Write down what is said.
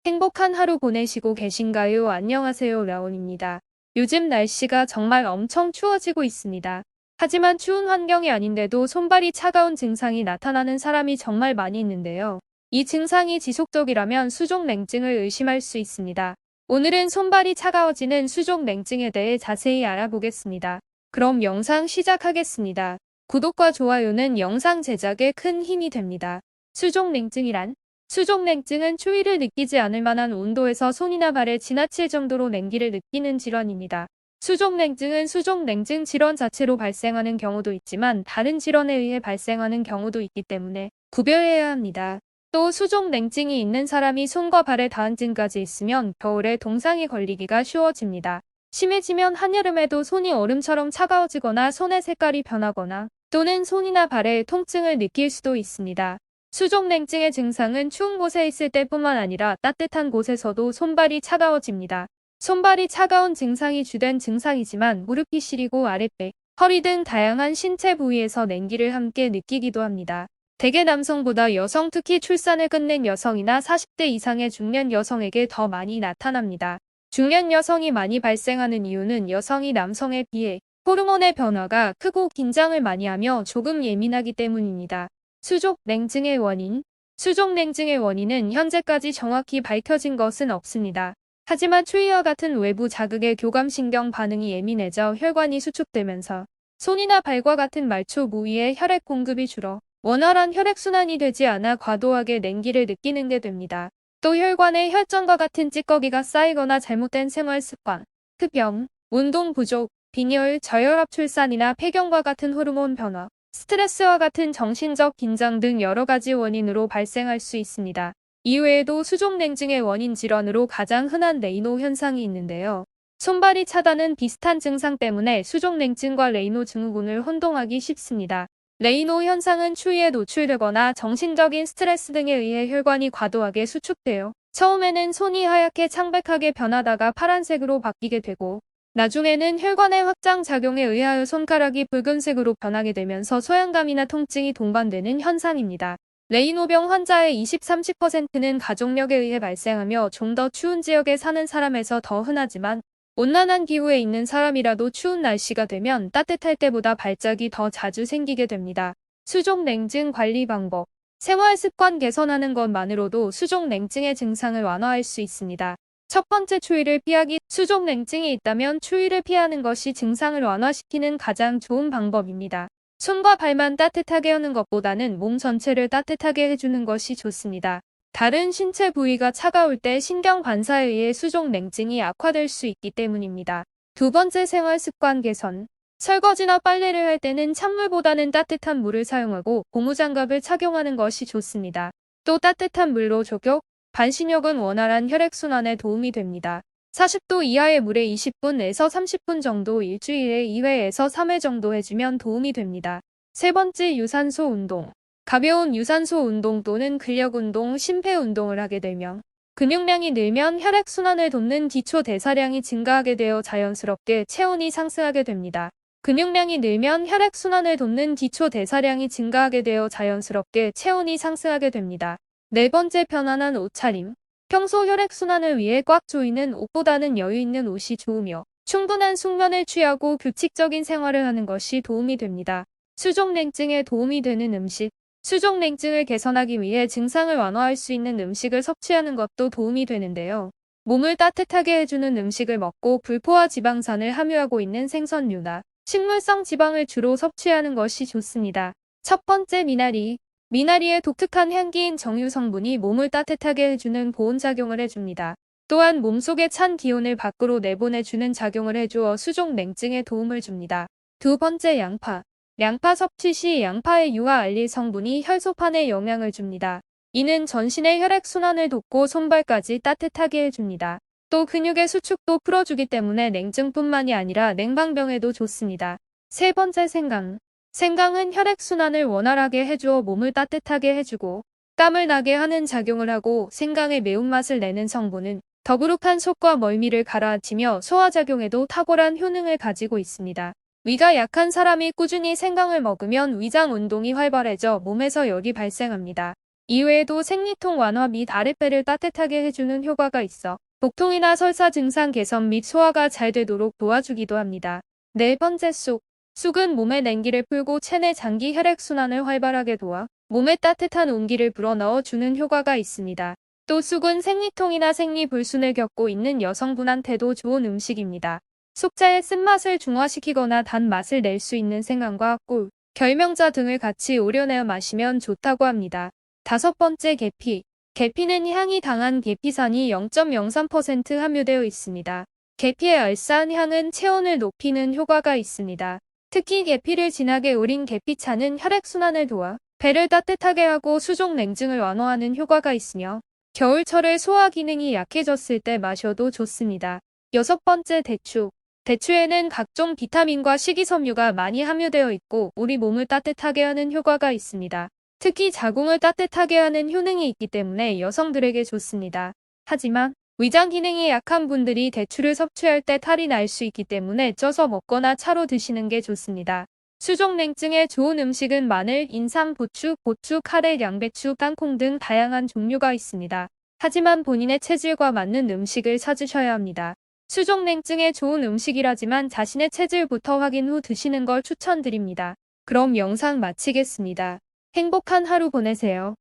행복한 하루 보내시고 계신가요? 안녕하세요, 라온입니다. 요즘 날씨가 정말 엄청 추워지고 있습니다. 하지만 추운 환경이 아닌데도 손발이 차가운 증상이 나타나는 사람이 정말 많이 있는데요. 이 증상이 지속적이라면 수족냉증을 의심할 수 있습니다. 오늘은 손발이 차가워지는 수족냉증에 대해 자세히 알아보겠습니다. 그럼 영상 시작하겠습니다. 구독과 좋아요는 영상 제작에 큰 힘이 됩니다. 수족냉증이란 수족냉증은 추위를 느끼지 않을 만한 온도에서 손이나 발에 지나칠 정도로 냉기를 느끼는 질환입니다. 수족냉증은 수족냉증 질환 자체로 발생하는 경우도 있지만 다른 질환에 의해 발생하는 경우도 있기 때문에 구별해야 합니다. 또 수족냉증이 있는 사람이 손과 발에 다한증까지 있으면 겨울에 동상에 걸리기가 쉬워집니다. 심해지면 한여름에도 손이 얼음처럼 차가워지거나 손의 색깔이 변하거나 또는 손이나 발에 통증을 느낄 수도 있습니다. 수족냉증의 증상은 추운 곳에 있을 때뿐만 아니라 따뜻한 곳에서도 손발이 차가워집니다. 손발이 차가운 증상이 주된 증상이지만 무릎이 시리고 아랫배, 허리 등 다양한 신체 부위에서 냉기를 함께 느끼기도 합니다. 대개 남성보다 여성, 특히 출산을 끝낸 여성이나 40대 이상의 중년 여성에게 더 많이 나타납니다. 중년 여성이 많이 발생하는 이유는 여성이 남성에 비해 호르몬의 변화가 크고 긴장을 많이 하며 조금 예민하기 때문입니다. 수족냉증의 원인. 수족냉증의 원인은 현재까지 정확히 밝혀진 것은 없습니다. 하지만 추위와 같은 외부 자극에 교감신경 반응이 예민해져 혈관이 수축되면서 손이나 발과 같은 말초 부위에 혈액 공급이 줄어 원활한 혈액순환이 되지 않아 과도하게 냉기를 느끼는 게 됩니다. 또 혈관에 혈전과 같은 찌꺼기가 쌓이거나 잘못된 생활습관, 흡연, 운동 부족, 빈혈, 저혈압 출산이나 폐경과 같은 호르몬 변화, 스트레스와 같은 정신적 긴장 등 여러 가지 원인으로 발생할 수 있습니다. 이외에도 수족냉증의 원인 질환으로 가장 흔한 레이노 현상이 있는데요. 손발이 차다는 비슷한 증상 때문에 수족냉증과 레이노 증후군을 혼동하기 쉽습니다. 레이노 현상은 추위에 노출되거나 정신적인 스트레스 등에 의해 혈관이 과도하게 수축되어 처음에는 손이 하얗게 창백하게 변하다가 파란색으로 바뀌게 되고 나중에는 혈관의 확장 작용에 의하여 손가락이 붉은색으로 변하게 되면서 소양감이나 통증이 동반되는 현상입니다. 레이노병 환자의 20-30%는 가족력에 의해 발생하며 좀 더 추운 지역에 사는 사람에서 더 흔하지만 온난한 기후에 있는 사람이라도 추운 날씨가 되면 따뜻할 때보다 발작이 더 자주 생기게 됩니다. 수족냉증 관리 방법. 생활습관 개선하는 것만으로도 수족냉증의 증상을 완화할 수 있습니다. 첫 번째, 추위를 피하기. 수족냉증이 있다면 추위를 피하는 것이 증상을 완화시키는 가장 좋은 방법입니다. 손과 발만 따뜻하게 하는 것보다는 몸 전체를 따뜻하게 해주는 것이 좋습니다. 다른 신체 부위가 차가울 때 신경 반사에 의해 수족냉증이 악화될 수 있기 때문입니다. 두 번째, 생활습관 개선. 설거지나 빨래를 할 때는 찬물보다는 따뜻한 물을 사용하고 고무장갑을 착용하는 것이 좋습니다. 또 따뜻한 물로 족욕, 반신욕은 원활한 혈액순환에 도움이 됩니다. 40도 이하의 물에 20분에서 30분 정도 일주일에 2회에서 3회 정도 해주면 도움이 됩니다. 세 번째, 유산소 운동. 가벼운 유산소 운동 또는 근력 운동, 심폐 운동을 하게 되면 근육량이 늘면 혈액순환을 돕는 기초 대사량이 증가하게 되어 자연스럽게 체온이 상승하게 됩니다. 근육량이 늘면 혈액순환을 돕는 기초 대사량이 증가하게 되어 자연스럽게 체온이 상승하게 됩니다. 네 번째, 편안한 옷차림. 평소 혈액순환을 위해 꽉 조이는 옷보다는 여유 있는 옷이 좋으며 충분한 숙면을 취하고 규칙적인 생활을 하는 것이 도움이 됩니다. 수족냉증에 도움이 되는 음식. 수족냉증을 개선하기 위해 증상을 완화할 수 있는 음식을 섭취하는 것도 도움이 되는데요. 몸을 따뜻하게 해주는 음식을 먹고 불포화 지방산을 함유하고 있는 생선류나 식물성 지방을 주로 섭취하는 것이 좋습니다. 첫 번째, 미나리. 미나리의 독특한 향기인 정유 성분이 몸을 따뜻하게 해주는 보온작용을 해줍니다. 또한 몸속의 찬 기온을 밖으로 내보내주는 작용을 해주어 수족냉증에 도움을 줍니다. 두 번째, 양파. 양파 섭취 시 양파의 유화 알릴 성분이 혈소판에 영향을 줍니다. 이는 전신의 혈액순환을 돕고 손발까지 따뜻하게 해줍니다. 또 근육의 수축도 풀어주기 때문에 냉증뿐만이 아니라 냉방병에도 좋습니다. 세 번째, 생강. 생강은 혈액순환을 원활하게 해주어 몸을 따뜻하게 해주고 땀을 나게 하는 작용을 하고 생강의 매운맛을 내는 성분은 더부룩한 속과 멀미를 가라앉히며 소화작용에도 탁월한 효능을 가지고 있습니다. 위가 약한 사람이 꾸준히 생강을 먹으면 위장 운동이 활발해져 몸에서 열이 발생합니다. 이외에도 생리통 완화 및 아랫배를 따뜻하게 해주는 효과가 있어 복통이나 설사 증상 개선 및 소화가 잘 되도록 도와주기도 합니다. 네 번째 쑥. 쑥은 몸의 냉기를 풀고 체내 장기 혈액순환을 활발하게 도와 몸에 따뜻한 온기를 불어넣어 주는 효과가 있습니다. 또 쑥은 생리통이나 생리불순을 겪고 있는 여성분한테도 좋은 음식입니다. 쑥자의 쓴맛을 중화시키거나 단맛을 낼 수 있는 생강과 꿀, 결명자 등을 같이 우려내어 마시면 좋다고 합니다. 다섯 번째 계피. 계피는 향이 강한 계피산이 0.03% 함유되어 있습니다. 계피의 알싸한 향은 체온을 높이는 효과가 있습니다. 특히 계피를 진하게 우린 계피차는 혈액순환을 도와 배를 따뜻하게 하고 수족 냉증을 완화하는 효과가 있으며 겨울철에 소화 기능이 약해졌을 때 마셔도 좋습니다. 여섯 번째 대추. 대추에는 각종 비타민과 식이섬유가 많이 함유되어 있고 우리 몸을 따뜻하게 하는 효과가 있습니다. 특히 자궁을 따뜻하게 하는 효능이 있기 때문에 여성들에게 좋습니다. 하지만 위장 기능이 약한 분들이 대추를 섭취할 때 탈이 날 수 있기 때문에 쪄서 먹거나 차로 드시는 게 좋습니다. 수족냉증에 좋은 음식은 마늘, 인삼, 부추, 고추, 카레, 양배추, 땅콩 등 다양한 종류가 있습니다. 하지만 본인의 체질과 맞는 음식을 찾으셔야 합니다. 수족냉증에 좋은 음식이라지만 자신의 체질부터 확인 후 드시는 걸 추천드립니다. 그럼 영상 마치겠습니다. 행복한 하루 보내세요.